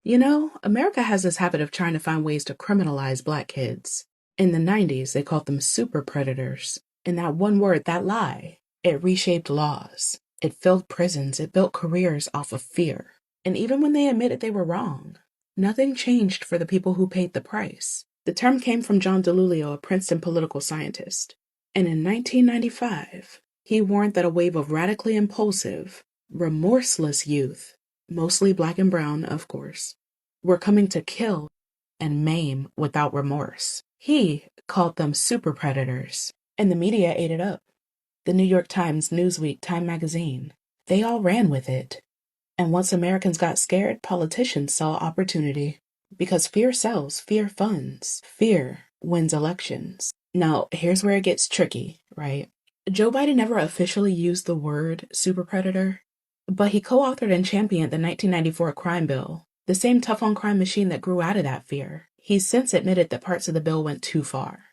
America has this habit of trying to find ways to criminalize black kids. In the 90s, they called them super predators. And that one word, that lie, it reshaped laws. It filled prisons. It built careers off of fear. And even when they admitted they were wrong, nothing changed for the people who paid the price. The term came from John DiIulio, a Princeton political scientist. And in 1995, he warned that a wave of radically impulsive, remorseless youth, mostly black and brown, of course, were coming to kill and maim without remorse. He called them super predators, and the media ate it up. The New York Times, Newsweek, Time Magazine, they all ran with it. And once Americans got scared, politicians saw opportunity. Because fear sells, fear funds, fear wins elections. Now, here's where it gets tricky, right? Joe Biden never officially used the word super predator, but he co-authored and championed the 1994 crime bill, the same tough-on-crime machine that grew out of that fear. He's since admitted that parts of the bill went too far,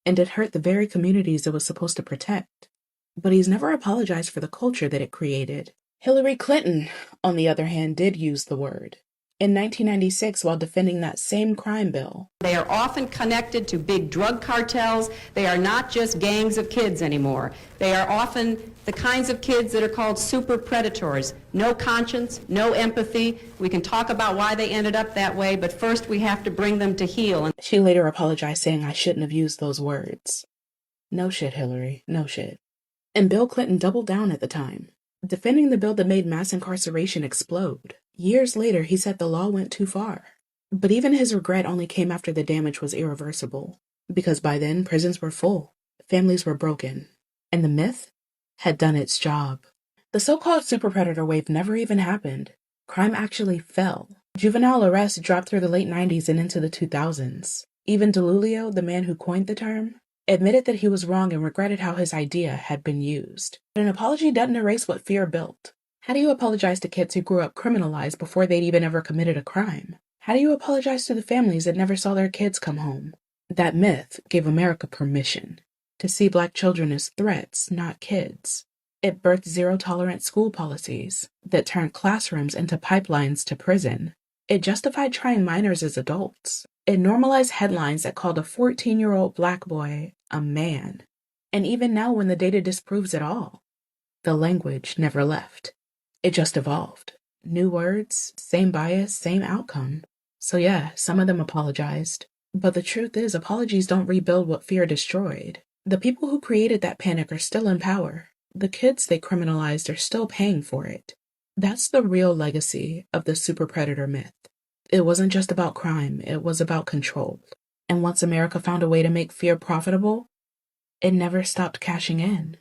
and it hurt the very communities it was supposed to protect. But he's never apologized for the culture that it created. Hillary Clinton, on the other hand, did use the word. In 1996, while defending that same crime bill. They are often connected to big drug cartels. They are not just gangs of kids anymore. They are often the kinds of kids that are called super predators. No conscience, no empathy. We can talk about why they ended up that way, but first we have to bring them to heel. She later apologized, saying, "I shouldn't have used those words." No shit, Hillary. No shit. And Bill Clinton doubled down at the time, defending the bill that made mass incarceration explode. Years later, he said the law went too far. But even his regret only came after the damage was irreversible, because by then prisons were full, families were broken, and the myth had done its job. The so-called super predator wave never even happened. Crime actually fell. Juvenile arrests dropped through the late 90s and into the 2000s. Even DiIulio, the man who coined the term, admitted that he was wrong and regretted how his idea had been used. But an apology doesn't erase what fear built. How do you apologize to kids who grew up criminalized before they'd even ever committed a crime? How do you apologize to the families that never saw their kids come home? That myth gave America permission to see black children as threats, not kids. It birthed zero-tolerance school policies that turned classrooms into pipelines to prison. It justified trying minors as adults. It normalized headlines that called a 14-year-old black boy a man. And even now, when the data disproves it all, the language never left. It just evolved. New words, same bias, same outcome. So yeah, some of them apologized. But the truth is, apologies don't rebuild what fear destroyed. The people who created that panic are still in power. The kids they criminalized are still paying for it. That's the real legacy of the super predator myth. It wasn't just about crime, it was about control. And once America found a way to make fear profitable, it never stopped cashing in.